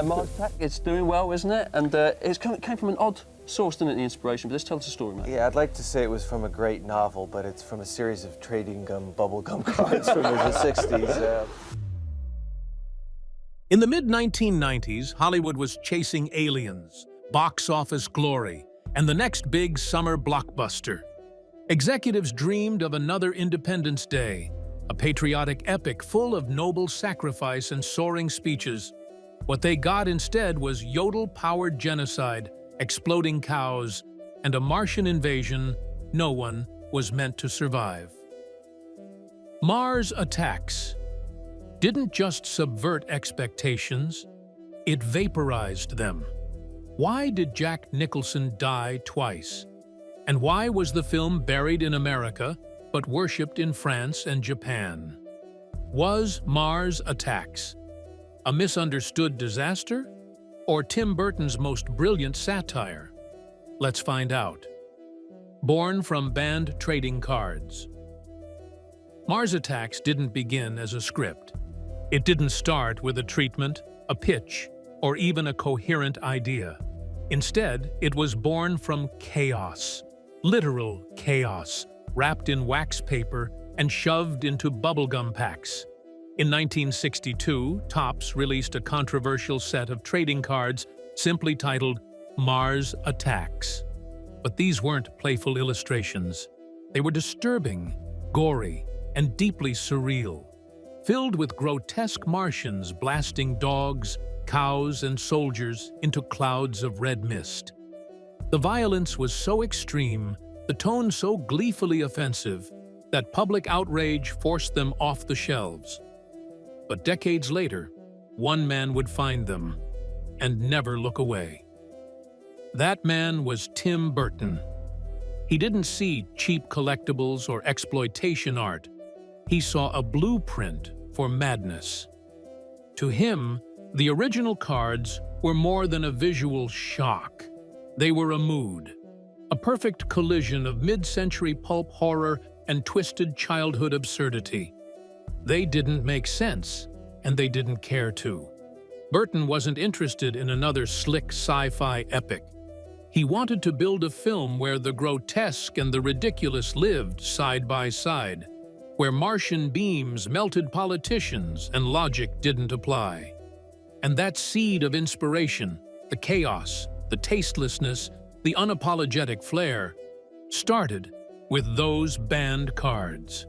Mars Attack, it's doing well, isn't it? And it came from an odd source, didn't it, the inspiration? But let's tell us a story, mate. Yeah, I'd like to say it was from a great novel, but it's from a series of trading bubble gum cards from the 60s. In the mid-1990s, Hollywood was chasing aliens, box office glory, and the next big summer blockbuster. Executives dreamed of another Independence Day, a patriotic epic full of noble sacrifice and soaring speeches. What they got instead was yodel-powered genocide, exploding cows, and a Martian invasion no one was meant to survive. Mars Attacks didn't just subvert expectations, it vaporized them. Why did Jack Nicholson die twice? And why was the film buried in America but worshipped in France and Japan? Was Mars Attacks a misunderstood disaster, or Tim Burton's most brilliant satire? Let's find out. Born from banned trading cards. Mars Attacks didn't begin as a script. It didn't start with a treatment, a pitch, or even a coherent idea. Instead, it was born from chaos, literal chaos, wrapped in wax paper and shoved into bubblegum packs. In 1962, Topps released a controversial set of trading cards simply titled Mars Attacks. But these weren't playful illustrations. They were disturbing, gory, and deeply surreal, filled with grotesque Martians blasting dogs, cows, and soldiers into clouds of red mist. The violence was so extreme, the tone so gleefully offensive, that public outrage forced them off the shelves. But decades later, one man would find them and never look away. That man was Tim Burton. He didn't see cheap collectibles or exploitation art. He saw a blueprint for madness. To him, the original cards were more than a visual shock. They were a mood, a perfect collision of mid-century pulp horror and twisted childhood absurdity. They didn't make sense, and they didn't care to. Burton wasn't interested in another slick sci-fi epic. He wanted to build a film where the grotesque and the ridiculous lived side by side, where Martian beams melted politicians and logic didn't apply. And that seed of inspiration, the chaos, the tastelessness, the unapologetic flair, started with those banned cards.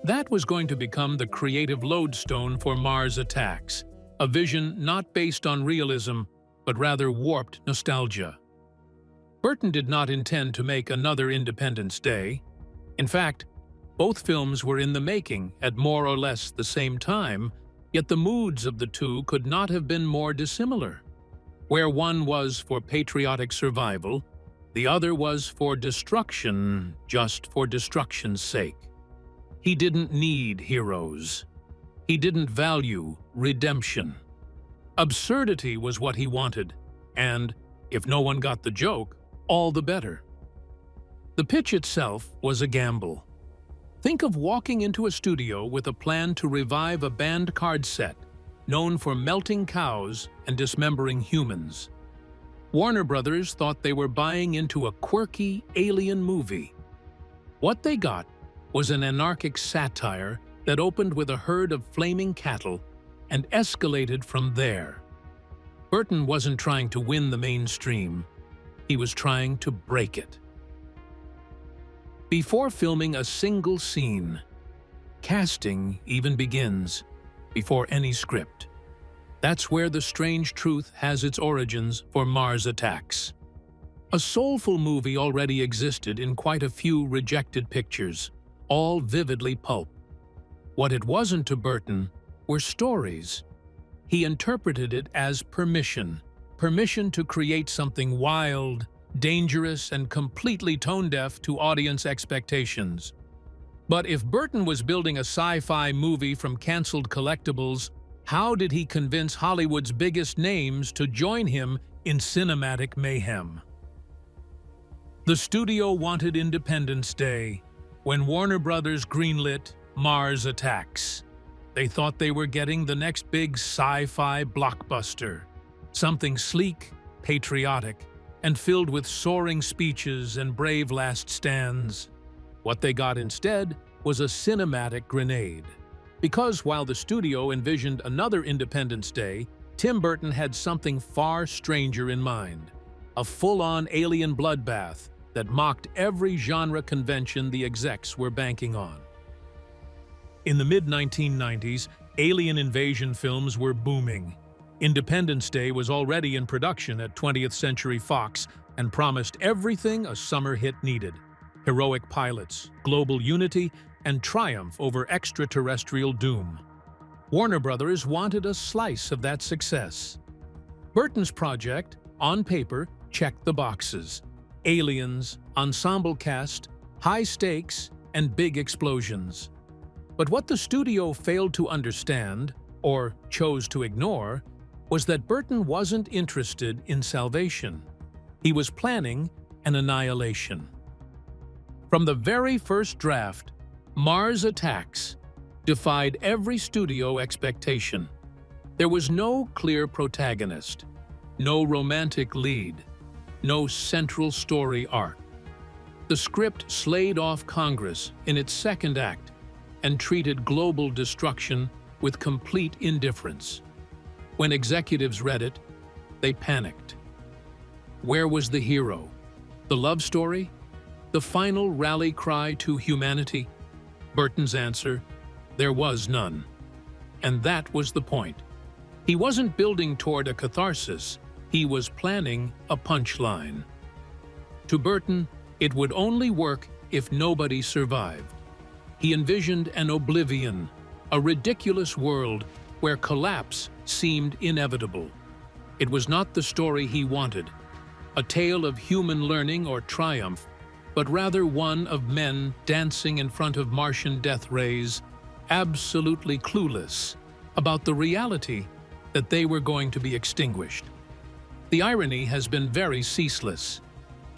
That was going to become the creative lodestone for Mars Attacks, a vision not based on realism, but rather warped nostalgia. Burton did not intend to make another Independence Day. In fact, both films were in the making at more or less the same time, yet the moods of the two could not have been more dissimilar. Where one was for patriotic survival, the other was for destruction just for destruction's sake. He didn't need heroes. He didn't value redemption. Absurdity was what he wanted, and, if no one got the joke, all the better. The pitch itself was a gamble. Think of walking into a studio with a plan to revive a banned card set known for melting cows and dismembering humans. Warner Brothers thought they were buying into a quirky alien movie. What they got was an anarchic satire that opened with a herd of flaming cattle and escalated from there. Burton wasn't trying to win the mainstream. He was trying to break it. Before filming a single scene, casting even begins before any script. That's where the strange truth has its origins for Mars Attacks. A soulful movie already existed in quite a few rejected pictures, all vividly pulp. What it wasn't to Burton were stories. He interpreted it as permission to create something wild, dangerous, and completely tone-deaf to audience expectations. But if Burton was building a sci-fi movie from canceled collectibles, how did he convince Hollywood's biggest names to join him in cinematic mayhem? The studio wanted Independence Day when Warner Brothers greenlit Mars Attacks. They thought they were getting the next big sci-fi blockbuster, something sleek, patriotic, and filled with soaring speeches and brave last stands. What they got instead was a cinematic grenade. Because while the studio envisioned another Independence Day, Tim Burton had something far stranger in mind. A full-on alien bloodbath that mocked every genre convention the execs were banking on. In the mid-1990s, alien invasion films were booming. Independence Day was already in production at 20th Century Fox and promised everything a summer hit needed: heroic pilots, global unity, and triumph over extraterrestrial doom. Warner Brothers wanted a slice of that success. Burton's project, on paper, checked the boxes: aliens, ensemble cast, high stakes, and big explosions. But what the studio failed to understand, or chose to ignore, was that Burton wasn't interested in salvation. He was planning an annihilation. From the very first draft, Mars Attacks defied every studio expectation. There was no clear protagonist, no romantic lead, no central story arc. The script slayed off Congress in its second act and treated global destruction with complete indifference. When executives read it, they panicked. Where was the hero? The love story? The final rally cry to humanity? Burton's answer: there was none. And that was the point. He wasn't building toward a catharsis, he was planning a punchline. To Burton, it would only work if nobody survived. He envisioned an oblivion, a ridiculous world where collapse seemed inevitable. It was not the story he wanted, a tale of human learning or triumph, but rather one of men dancing in front of Martian death rays, absolutely clueless about the reality that they were going to be extinguished. The irony has been very ceaseless.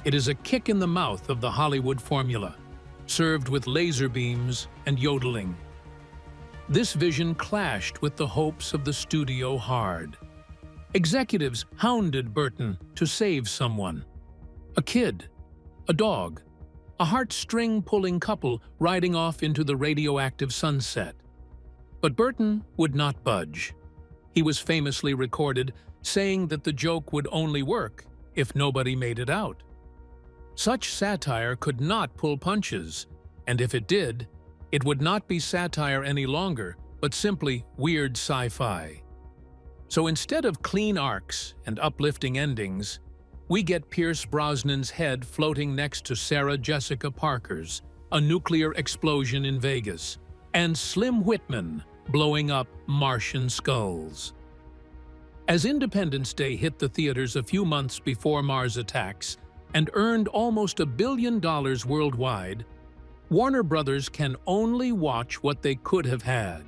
It is a kick in the mouth of the Hollywood formula, served with laser beams and yodeling. This vision clashed with the hopes of the studio hard. Executives hounded Burton to save someone: a kid, a dog, a heartstring-pulling couple riding off into the radioactive sunset. But Burton would not budge. He was famously recorded saying that the joke would only work if nobody made it out. Such satire could not pull punches, and if it did, it would not be satire any longer, but simply weird sci-fi. So instead of clean arcs and uplifting endings, we get Pierce Brosnan's head floating next to Sarah Jessica Parker's, a nuclear explosion in Vegas, and Slim Whitman blowing up Martian skulls. As Independence Day hit the theaters a few months before Mars Attacks and earned almost $1 billion worldwide, Warner Brothers can only watch what they could have had: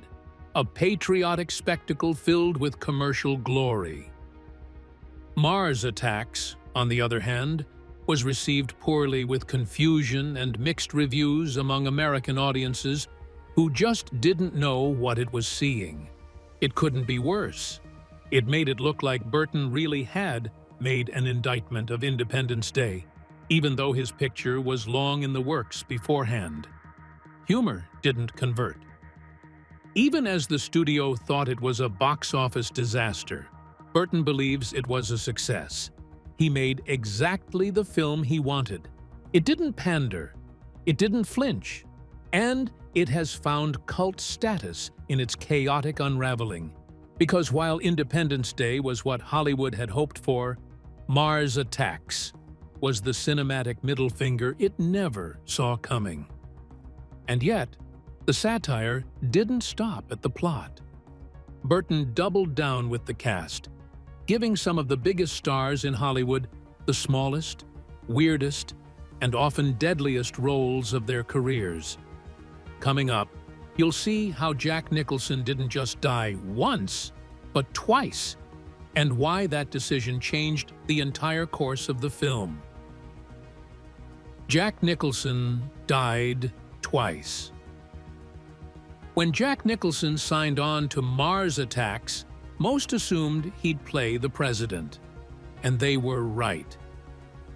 a patriotic spectacle filled with commercial glory. Mars Attacks, on the other hand, was received poorly, with confusion and mixed reviews among American audiences who just didn't know what it was seeing. It couldn't be worse. It made it look like Burton really had made an indictment of Independence Day, even though his picture was long in the works beforehand. Humor didn't convert. Even as the studio thought it was a box office disaster, Burton believes it was a success. He made exactly the film he wanted. It didn't pander, it didn't flinch, and it has found cult status in its chaotic unraveling. Because while Independence Day was what Hollywood had hoped for, Mars Attacks was the cinematic middle finger it never saw coming. And yet, the satire didn't stop at the plot. Burton doubled down with the cast, giving some of the biggest stars in Hollywood the smallest, weirdest, and often deadliest roles of their careers. Coming up, you'll see how Jack Nicholson didn't just die once, but twice, and why that decision changed the entire course of the film. Jack Nicholson died twice. When Jack Nicholson signed on to Mars Attacks, most assumed he'd play the president. And they were right.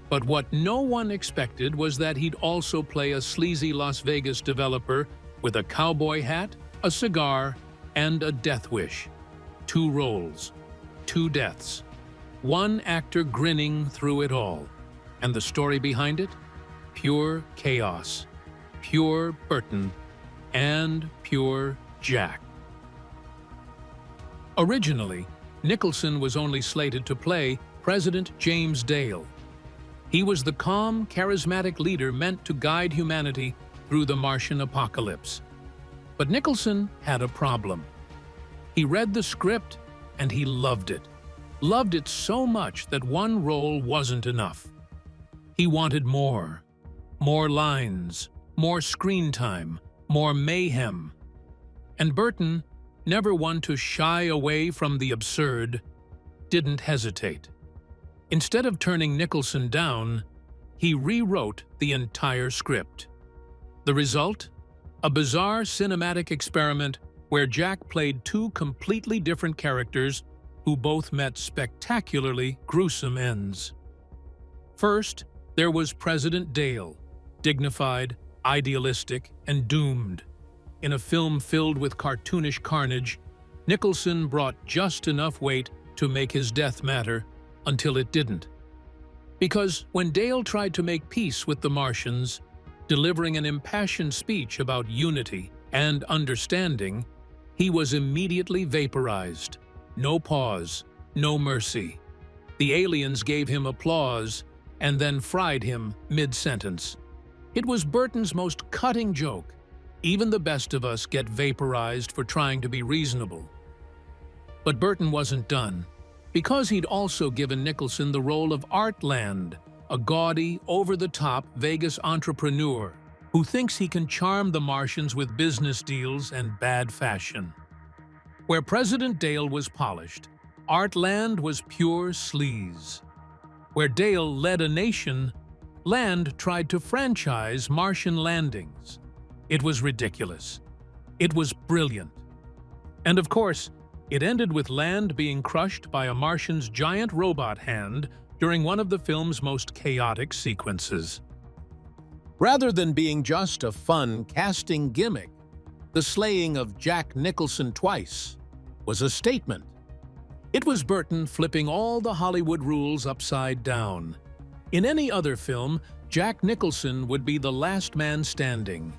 But what no one expected was that he'd also play a sleazy Las Vegas developer with a cowboy hat, a cigar, and a death wish. 2 roles, 2 deaths. One actor grinning through it all. And the story behind it? Pure chaos. Pure Burton. And pure Jack. Originally, Nicholson was only slated to play President James Dale. He was the calm, charismatic leader meant to guide humanity through the Martian apocalypse. But Nicholson had a problem. He read the script and he loved it. Loved it so much that one role wasn't enough. He wanted more. More lines, more screen time, more mayhem. And Burton, never one to shy away from the absurd, didn't hesitate. Instead of turning Nicholson down, he rewrote the entire script. The result? A bizarre cinematic experiment where Jack played 2 completely different characters who both met spectacularly gruesome ends. First, there was President Dale, dignified, idealistic, and doomed. In a film filled with cartoonish carnage, Nicholson brought just enough weight to make his death matter until it didn't. Because when Dale tried to make peace with the Martians, delivering an impassioned speech about unity and understanding, he was immediately vaporized. No pause, no mercy. The aliens gave him applause and then fried him mid-sentence. It was Burton's most cutting joke. Even the best of us get vaporized for trying to be reasonable. But Burton wasn't done, because he'd also given Nicholson the role of Artland, a gaudy, over-the-top Vegas entrepreneur who thinks he can charm the Martians with business deals and bad fashion. Where President Dale was polished, Artland was pure sleaze. Where Dale led a nation, Land tried to franchise Martian landings. It was ridiculous. It was brilliant. And of course, it ended with Land being crushed by a Martian's giant robot hand during one of the film's most chaotic sequences. Rather than being just a fun casting gimmick, the slaying of Jack Nicholson twice was a statement. It was Burton flipping all the Hollywood rules upside down. In any other film, Jack Nicholson would be the last man standing,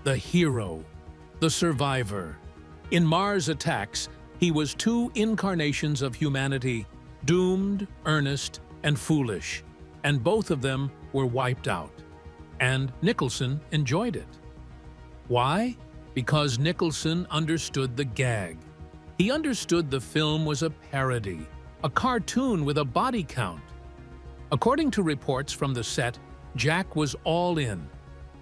the hero, the survivor. In Mars Attacks, he was 2 incarnations of humanity, doomed, earnest, and foolish, and both of them were wiped out. And Nicholson enjoyed it. Why? Because Nicholson understood the gag. He understood the film was a parody, a cartoon with a body count. According to reports from the set, Jack was all in.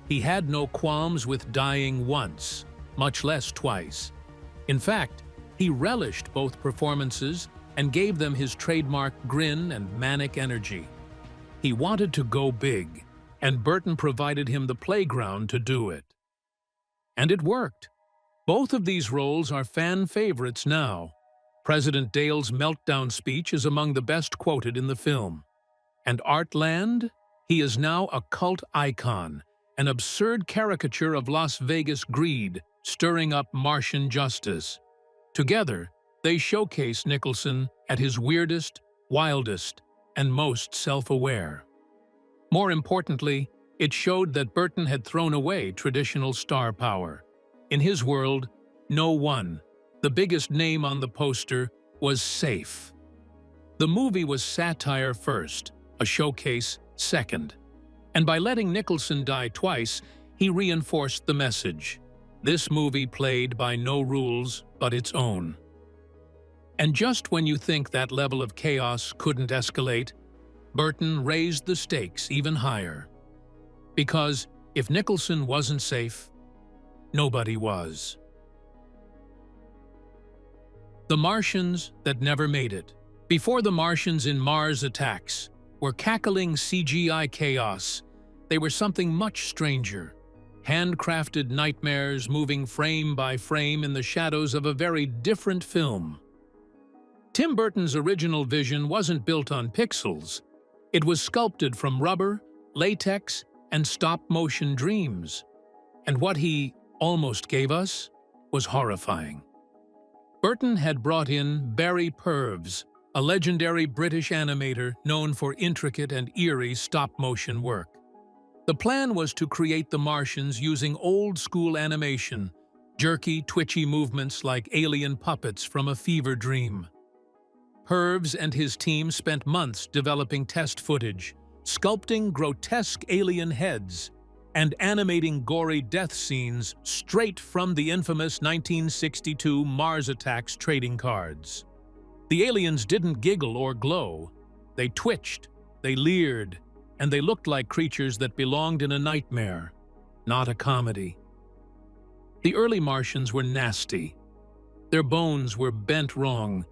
He had no qualms with dying once, much less twice. In fact, he relished both performances and gave them his trademark grin and manic energy. He wanted to go big, and Burton provided him the playground to do it. And it worked. Both of these roles are fan favorites now. President Dale's meltdown speech is among the best quoted in the film. And Artland? He is now a cult icon, an absurd caricature of Las Vegas greed, stirring up Martian justice. Together, they showcase Nicholson at his weirdest, wildest, and most self-aware. More importantly, it showed that Burton had thrown away traditional star power. In his world, no one, the biggest name on the poster, was safe. The movie was satire first, a showcase second. And by letting Nicholson die twice, he reinforced the message. This movie played by no rules but its own. And just when you think that level of chaos couldn't escalate, Burton raised the stakes even higher. Because if Nicholson wasn't safe, nobody was. The Martians that never made it. Before the Martians in Mars Attacks were cackling CGI chaos, they were something much stranger. handcrafted nightmares moving frame by frame in the shadows of a very different film. Tim Burton's original vision wasn't built on pixels. It was sculpted from rubber, latex, and stop-motion dreams. And what he almost gave us was horrifying. Burton had brought in Barry Purves, a legendary British animator known for intricate and eerie stop-motion work. The plan was to create the Martians using old-school animation, jerky, twitchy movements like alien puppets from a fever dream. Purves and his team spent months developing test footage, sculpting grotesque alien heads, and animating gory death scenes straight from the infamous 1962 Mars Attacks trading cards. The aliens didn't giggle or glow. They twitched, they leered, and they looked like creatures that belonged in a nightmare, not a comedy. The early Martians were nasty. Their bones were bent wrong.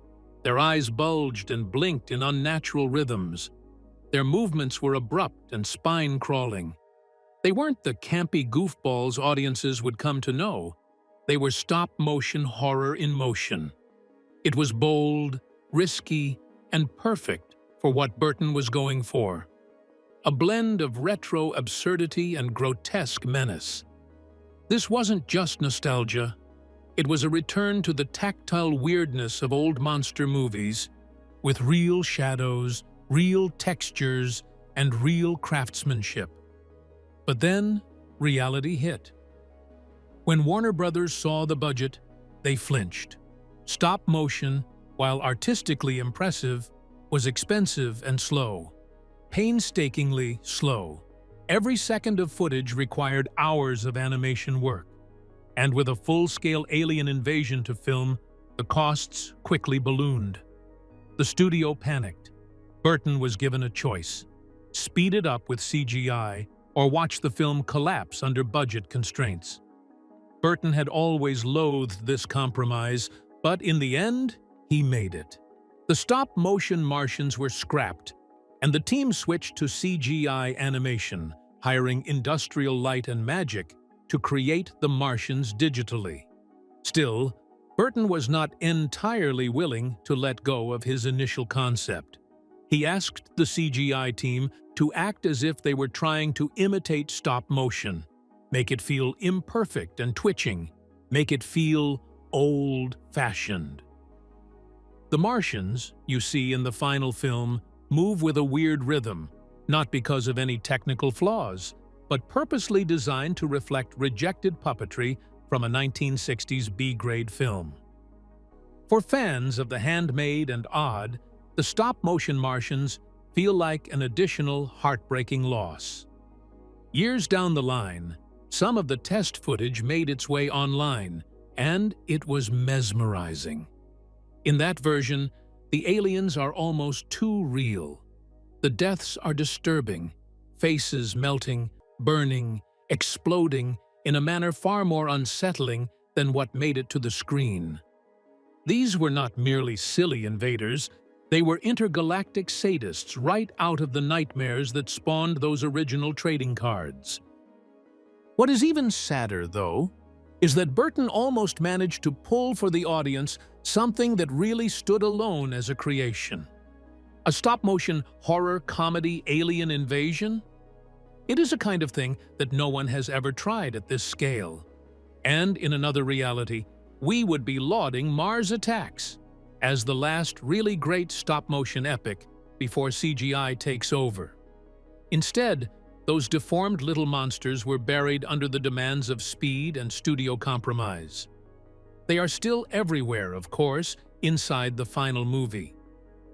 Their eyes bulged and blinked in unnatural rhythms. Their movements were abrupt and spine-crawling. They weren't the campy goofballs audiences would come to know. They were stop-motion horror in motion. It was bold, risky, and perfect for what Burton was going for. A blend of retro absurdity and grotesque menace. This wasn't just nostalgia. It was a return to the tactile weirdness of old monster movies, with real shadows, real textures, and real craftsmanship. But then, reality hit. When Warner Brothers saw the budget, they flinched. Stop motion, while artistically impressive, was expensive and slow. Painstakingly slow. Every second of footage required hours of animation work. And with a full-scale alien invasion to film, the costs quickly ballooned. The studio panicked. Burton was given a choice: speed it up with CGI or watch the film collapse under budget constraints. Burton had always loathed this compromise, but in the end, he made it. The stop-motion Martians were scrapped, and the team switched to CGI animation, hiring Industrial Light and Magic to create the Martians digitally. Still, Burton was not entirely willing to let go of his initial concept. He asked the CGI team to act as if they were trying to imitate stop motion, make it feel imperfect and twitching, make it feel old-fashioned. The Martians, you see in the final film, move with a weird rhythm, not because of any technical flaws, but purposely designed to reflect rejected puppetry from a 1960s B-grade film. For fans of the handmade and odd, the stop-motion Martians feel like an additional heartbreaking loss. Years down the line, some of the test footage made its way online, and it was mesmerizing. In that version, the aliens are almost too real. The deaths are disturbing, faces melting, burning, exploding in a manner far more unsettling than what made it to the screen. These were not merely silly invaders, they were intergalactic sadists right out of the nightmares that spawned those original trading cards. What is even sadder, though, is that Burton almost managed to pull for the audience something that really stood alone as a creation. A stop-motion horror comedy alien invasion? It is a kind of thing that no one has ever tried at this scale. And in another reality, we would be lauding Mars Attacks as the last really great stop-motion epic before CGI takes over. Instead, those deformed little monsters were buried under the demands of speed and studio compromise. They are still everywhere, of course, inside the final movie.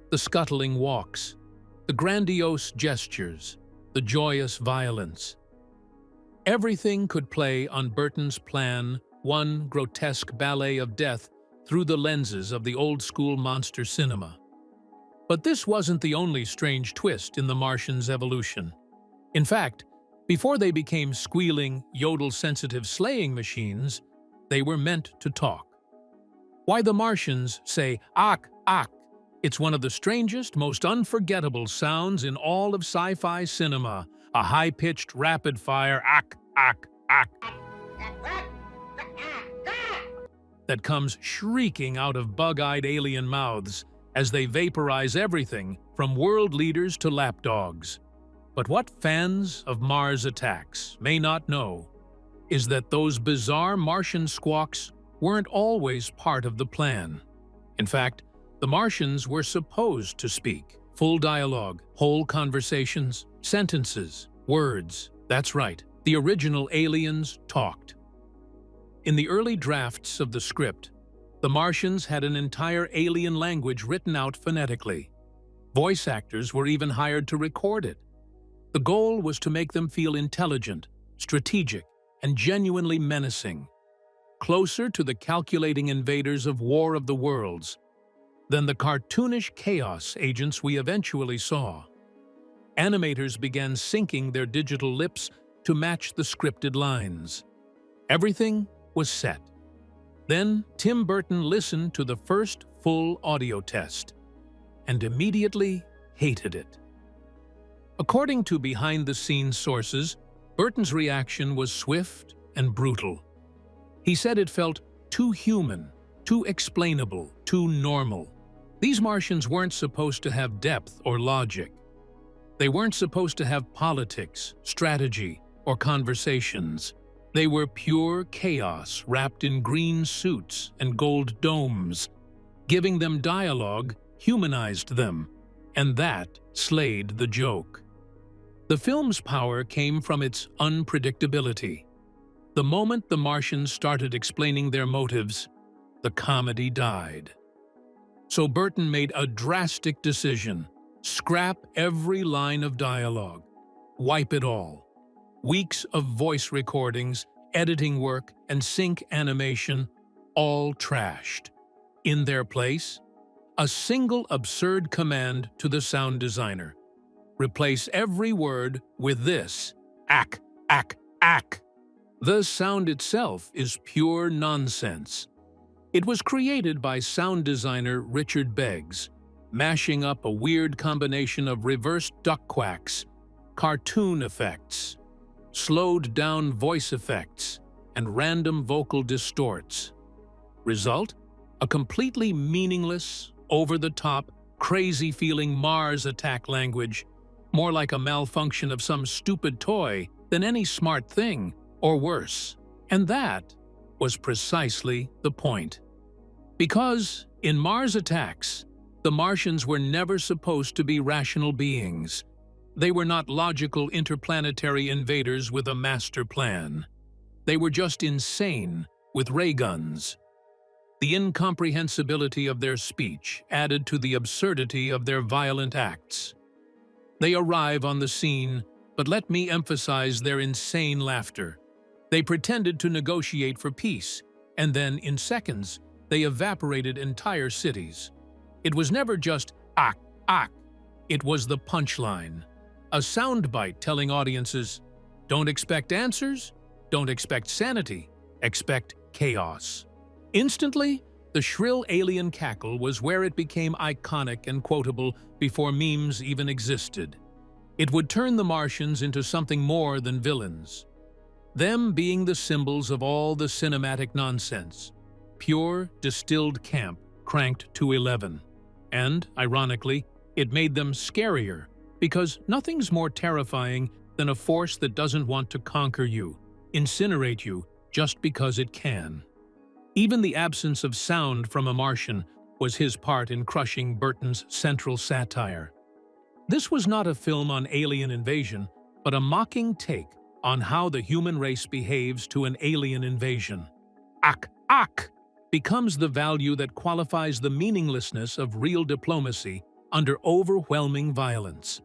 The scuttling walks, the grandiose gestures, the joyous violence. Everything could play on Burton's plan, one grotesque ballet of death through the lenses of the old-school monster cinema. But this wasn't the only strange twist in the Martians' evolution. In fact, before they became squealing, yodel-sensitive slaying machines, they were meant to talk. Why the Martians say "ak, ak," it's one of the strangest, most unforgettable sounds in all of sci-fi cinema, a high-pitched, rapid-fire "ak, ak," "Ack," that comes shrieking out of bug-eyed alien mouths as they vaporize everything from world leaders to lapdogs. But what fans of Mars Attacks may not know is that those bizarre Martian squawks weren't always part of the plan. In fact, the Martians were supposed to speak. Full dialogue, whole conversations, sentences, words. That's right, the original aliens talked. In the early drafts of the script, the Martians had an entire alien language written out phonetically. Voice actors were even hired to record it. The goal was to make them feel intelligent, strategic, and genuinely menacing, closer to the calculating invaders of War of the Worlds than the cartoonish chaos agents we eventually saw. Animators began syncing their digital lips to match the scripted lines. Everything was set. Then Tim Burton listened to the first full audio test and immediately hated it. According to behind-the-scenes sources, Burton's reaction was swift and brutal. He said it felt too human, too explainable, too normal. These Martians weren't supposed to have depth or logic. They weren't supposed to have politics, strategy, or conversations. They were pure chaos wrapped in green suits and gold domes. Giving them dialogue humanized them, and that slayed the joke. The film's power came from its unpredictability. The moment the Martians started explaining their motives, the comedy died. So Burton made a drastic decision: scrap every line of dialogue, wipe it all. Weeks of voice recordings, editing work, and sync animation, all trashed. In their place, a single absurd command to the sound designer: replace every word with this: ack, ack, ack. The sound itself is pure nonsense. It was created by sound designer Richard Beggs, mashing up a weird combination of reversed duck quacks, cartoon effects, slowed-down voice effects, and random vocal distorts. Result? A completely meaningless, over-the-top, crazy-feeling Mars attack language, more like a malfunction of some stupid toy than any smart thing, or worse. And that was precisely the point. Because, in Mars Attacks, the Martians were never supposed to be rational beings. They were not logical interplanetary invaders with a master plan. They were just insane with ray guns. The incomprehensibility of their speech added to the absurdity of their violent acts. They arrive on the scene, but let me emphasize their insane laughter. They pretended to negotiate for peace, and then, in seconds, they evaporated entire cities. It was never just "ack, ack." It was the punchline. A soundbite telling audiences, don't expect answers, don't expect sanity, expect chaos. Instantly, the shrill alien cackle was where it became iconic and quotable before memes even existed. It would turn the Martians into something more than villains. Them being the symbols of all the cinematic nonsense. Pure, distilled camp cranked to 11. And, ironically, it made them scarier, because nothing's more terrifying than a force that doesn't want to conquer you, incinerate you, just because it can. Even the absence of sound from a Martian was his part in crushing Burton's central satire. This was not a film on alien invasion, but a mocking take on how the human race behaves to an alien invasion. Ack, ack becomes the value that qualifies the meaninglessness of real diplomacy under overwhelming violence.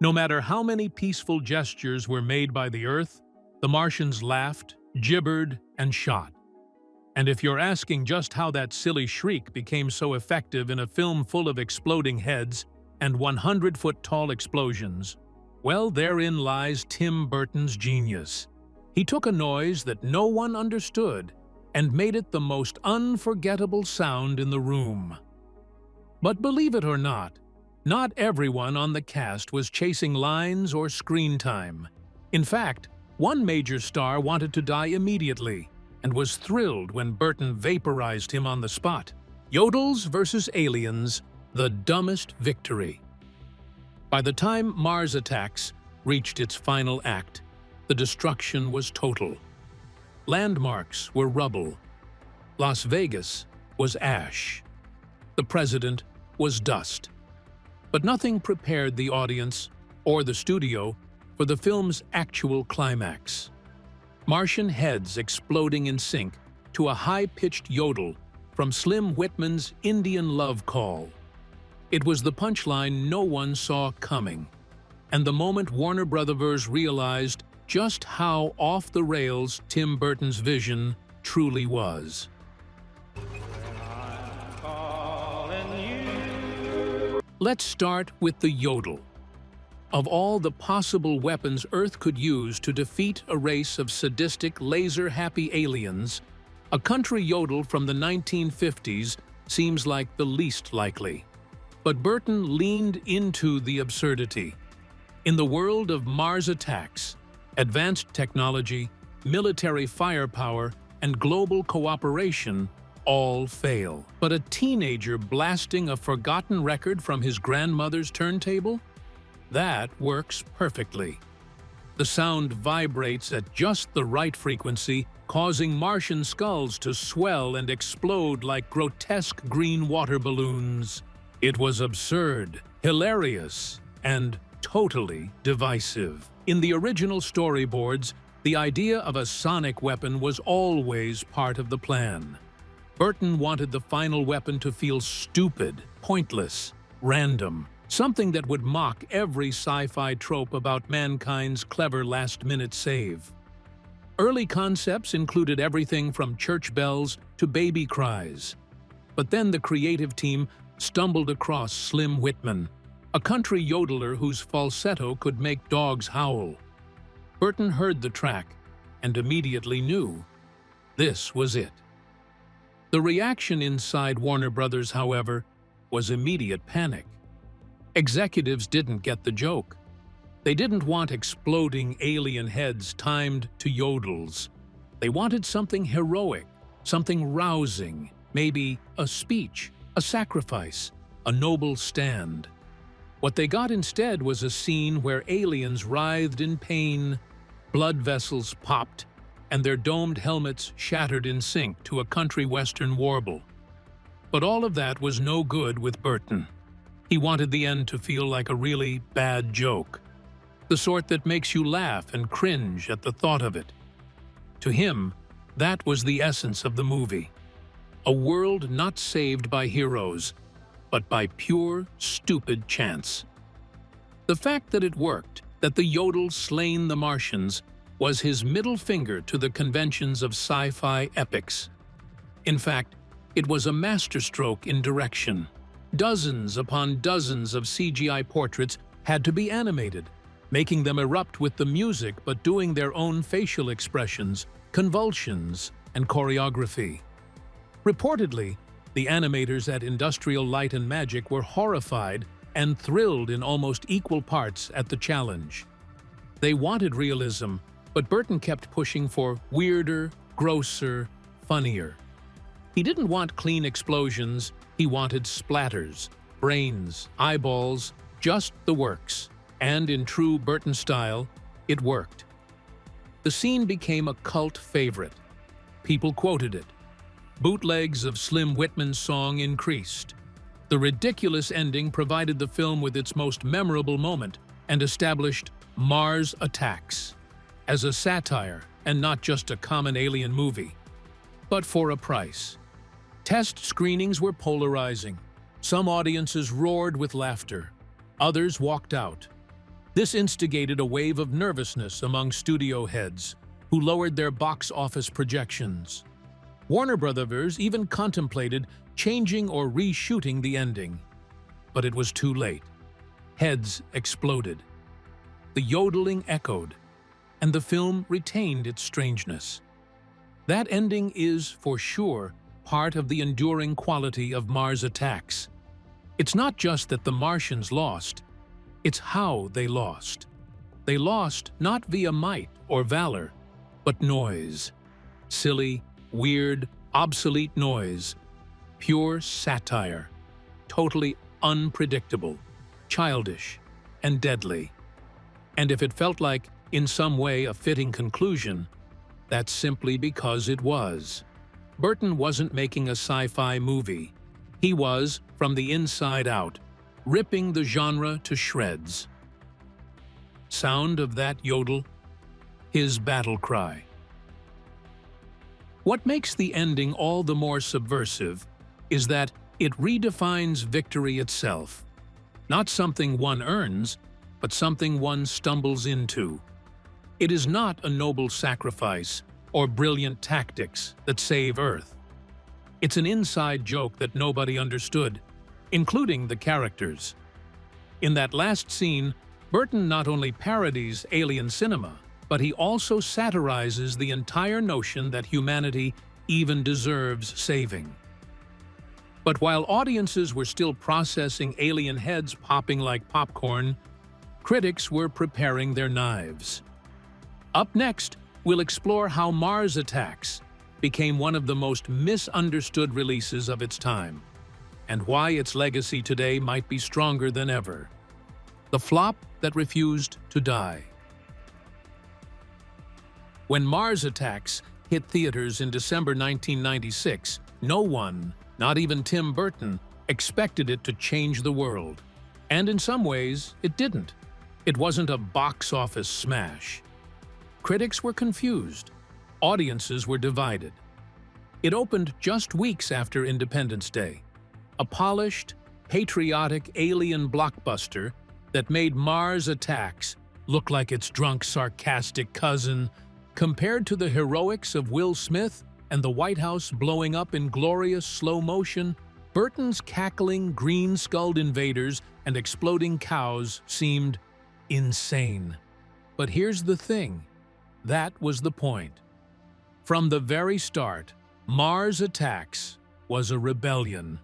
No matter how many peaceful gestures were made by the Earth, the Martians laughed, gibbered, and shot. And if you're asking just how that silly shriek became so effective in a film full of exploding heads and 100-foot-tall explosions, well, therein lies Tim Burton's genius. He took a noise that no one understood and made it the most unforgettable sound in the room. But believe it or not everyone on the cast was chasing lines or screen time. In fact, One major star wanted to die immediately and was thrilled when Burton vaporized him on the spot. Yodels versus aliens, the dumbest victory. By the time Mars Attacks reached its final act, the destruction was total. Landmarks were rubble. Las Vegas was ash. The president was dust. But nothing prepared the audience or the studio for the film's actual climax. Martian heads exploding in sync to a high-pitched yodel from Slim Whitman's Indian Love Call. It was the punchline no one saw coming, and the moment Warner Brothers realized just how off the rails Tim Burton's vision truly was. Let's start with the yodel. Of all the possible weapons Earth could use to defeat a race of sadistic, laser-happy aliens, a country yodel from the 1950s seems like the least likely. But Burton leaned into the absurdity. In the world of Mars Attacks, advanced technology, military firepower, and global cooperation all fail. But a teenager blasting a forgotten record from his grandmother's turntable? That works perfectly. The sound vibrates at just the right frequency, causing Martian skulls to swell and explode like grotesque green water balloons. It was absurd, hilarious, and totally divisive. In the original storyboards, the idea of a sonic weapon was always part of the plan. Burton wanted the final weapon to feel stupid, pointless, random, something that would mock every sci-fi trope about mankind's clever last-minute save. Early concepts included everything from church bells to baby cries. But then the creative team stumbled across Slim Whitman, a country yodeler whose falsetto could make dogs howl. Burton heard the track and immediately knew this was it. The reaction inside Warner Brothers, however, was immediate panic. Executives didn't get the joke. They didn't want exploding alien heads timed to yodels. They wanted something heroic, something rousing, maybe a speech, a sacrifice, a noble stand. What they got instead was a scene where aliens writhed in pain, blood vessels popped, and their domed helmets shattered in sync to a country western warble. But all of that was no good with Burton. He wanted the end to feel like a really bad joke, the sort that makes you laugh and cringe at the thought of it. To him, that was the essence of the movie. A world not saved by heroes, but by pure, stupid chance. The fact that it worked, that the yodel slain the Martians, was his middle finger to the conventions of sci-fi epics. In fact, it was a masterstroke in direction. Dozens upon dozens of CGI portraits had to be animated, making them erupt with the music but doing their own facial expressions, convulsions, and choreography. Reportedly, the animators at Industrial Light and Magic were horrified and thrilled in almost equal parts at the challenge. They wanted realism, but Burton kept pushing for weirder, grosser, funnier. He didn't want clean explosions, he wanted splatters, brains, eyeballs, just the works. And in true Burton style, it worked. The scene became a cult favorite. People quoted it. Bootlegs of Slim Whitman's song increased. The ridiculous ending provided the film with its most memorable moment and established Mars Attacks as a satire and not just a common alien movie. But for a price. Test screenings were polarizing. Some audiences roared with laughter. Others walked out. This instigated a wave of nervousness among studio heads, who lowered their box office projections. Warner Brothers even contemplated changing or reshooting the ending. But it was too late. Heads exploded. The yodeling echoed, and the film retained its strangeness. That ending is, for sure, part of the enduring quality of Mars Attacks. It's not just that the Martians lost, it's how they lost. They lost not via might or valor, but noise. Silly, weird, obsolete noise. Pure satire. Totally unpredictable, childish, and deadly. And if it felt like, in some way, a fitting conclusion, that's simply because it was. Burton wasn't making a sci-fi movie. He was, from the inside out, ripping the genre to shreds. Sound of that yodel? His battle cry. What makes the ending all the more subversive is that it redefines victory itself. Not something one earns, but something one stumbles into. It is not a noble sacrifice or brilliant tactics that save Earth. It's an inside joke that nobody understood, including the characters. In that last scene, Burton not only parodies alien cinema, but he also satirizes the entire notion that humanity even deserves saving. But while audiences were still processing alien heads popping like popcorn, critics were preparing their knives. Up next, we'll explore how Mars Attacks became one of the most misunderstood releases of its time, and why its legacy today might be stronger than ever. The flop that refused to die. When Mars Attacks hit theaters in December 1996, no one, not even Tim Burton, expected it to change the world. And in some ways, it didn't. It wasn't a box office smash. Critics were confused. Audiences were divided. It opened just weeks after Independence Day. A polished, patriotic alien blockbuster that made Mars Attacks look like its drunk, sarcastic cousin, compared to the heroics of Will Smith and the White House blowing up in glorious slow motion. Burton's cackling, green-skulled invaders and exploding cows seemed insane. But here's the thing. That was the point. From the very start, Mars Attacks was a rebellion.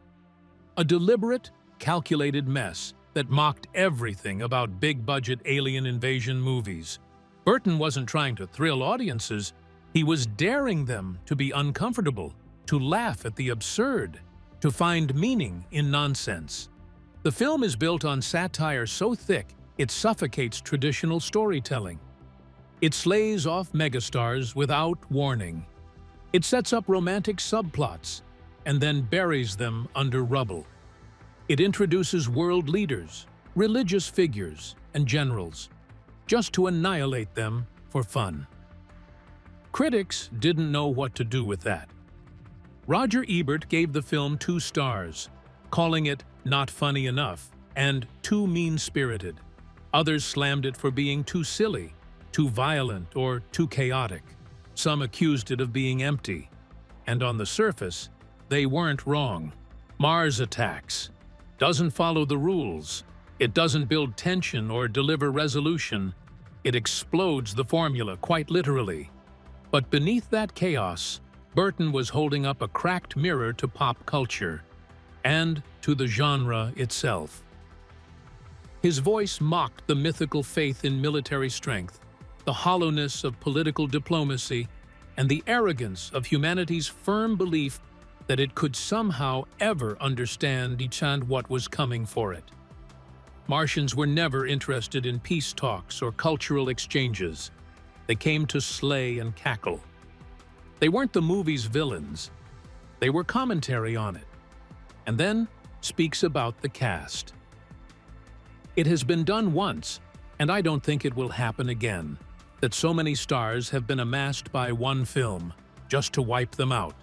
A deliberate, calculated mess that mocked everything about big-budget alien invasion movies. Burton wasn't trying to thrill audiences. He was daring them to be uncomfortable, to laugh at the absurd, to find meaning in nonsense. The film is built on satire so thick it suffocates traditional storytelling. It slays off megastars without warning. It sets up romantic subplots and then buries them under rubble. It introduces world leaders, religious figures, and generals, just to annihilate them for fun. Critics didn't know what to do with that. Roger Ebert gave the film 2 stars, calling it not funny enough and too mean-spirited. Others slammed it for being too silly, too violent, or too chaotic. Some accused it of being empty. And on the surface, they weren't wrong. Mars Attacks doesn't follow the rules. It doesn't build tension or deliver resolution. It explodes the formula, quite literally. But beneath that chaos, Burton was holding up a cracked mirror to pop culture and to the genre itself. His voice mocked the mythical faith in military strength, the hollowness of political diplomacy, and the arrogance of humanity's firm belief that it could somehow ever understand each and what was coming for it. Martians were never interested in peace talks or cultural exchanges. They came to slay and cackle. They weren't the movie's villains. They were commentary on it. And then speaks about the cast. It has been done once, and I don't think it will happen again, that so many stars have been amassed by one film, just to wipe them out.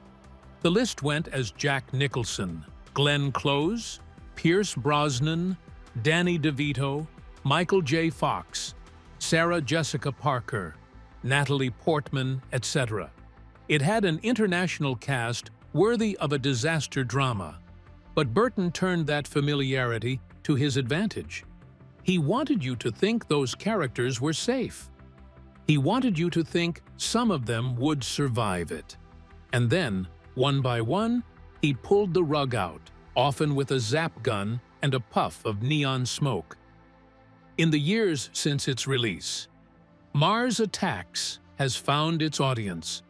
The list went as Jack Nicholson, Glenn Close, Pierce Brosnan, Danny DeVito, Michael J. Fox, Sarah Jessica Parker, Natalie Portman, etc. It had an international cast worthy of a disaster drama, but Burton turned that familiarity to his advantage. He wanted you to think those characters were safe. He wanted you to think some of them would survive it. And then, one by one, he pulled the rug out, often with a zap gun and a puff of neon smoke. In the years since its release, Mars Attacks has found its audience,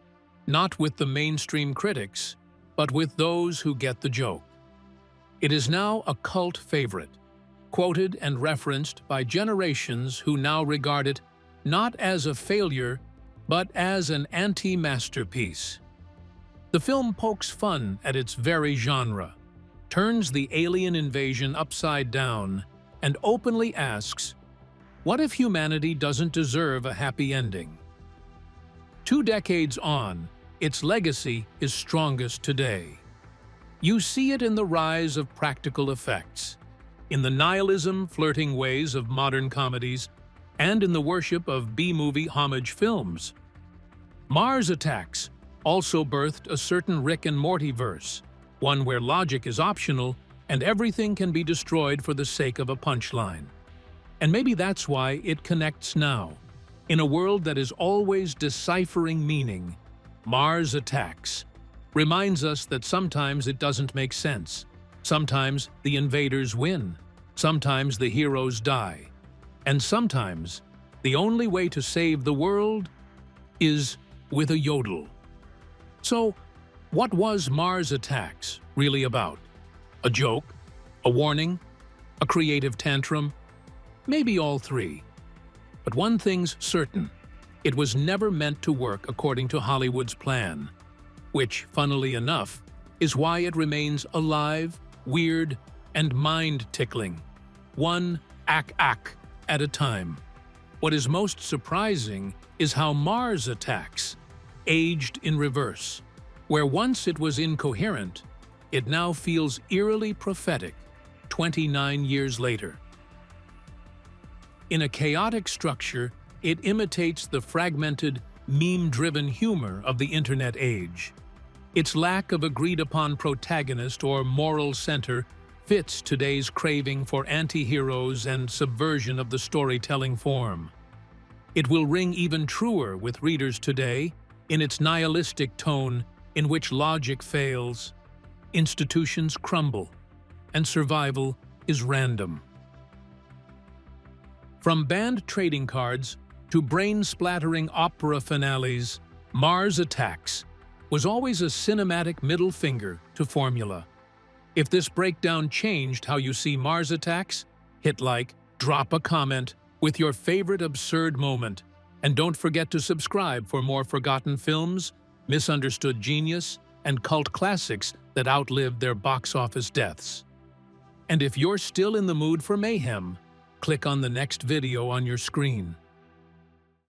not with the mainstream critics, but with those who get the joke. It is now a cult favorite, quoted and referenced by generations who now regard it not as a failure, but as an anti-masterpiece. The film pokes fun at its very genre, turns the alien invasion upside down, and openly asks, what if humanity doesn't deserve a happy ending? 2 decades on, its legacy is strongest today. You see it in the rise of practical effects, in the nihilism-flirting ways of modern comedies, and in the worship of B-movie homage films. Mars Attacks also birthed a certain Rick and Morty-verse, one where logic is optional and everything can be destroyed for the sake of a punchline. And maybe that's why it connects now. In a world that is always deciphering meaning, Mars Attacks reminds us that sometimes it doesn't make sense. Sometimes the invaders win. Sometimes the heroes die. And sometimes the only way to save the world is with a yodel. So, what was Mars Attacks really about? A joke? A warning? A creative tantrum? Maybe all three. But one thing's certain. It was never meant to work according to Hollywood's plan, which, funnily enough, is why it remains alive, weird, and mind-tickling. One ack at a time. What is most surprising is how Mars Attacks aged in reverse. Where once it was incoherent, it now feels eerily prophetic 29 years later. In a chaotic structure, it imitates the fragmented, meme-driven humor of the internet age. Its lack of agreed-upon protagonist or moral center fits today's craving for anti-heroes and subversion of the storytelling form. It will ring even truer with readers today in its nihilistic tone in which logic fails, institutions crumble, and survival is random. From banned trading cards to brain-splattering opera finales, Mars Attacks was always a cinematic middle finger to formula. If this breakdown changed how you see Mars Attacks, hit like, drop a comment with your favorite absurd moment, and don't forget to subscribe for more forgotten films, misunderstood genius, and cult classics that outlived their box office deaths. And if you're still in the mood for mayhem, click on the next video on your screen.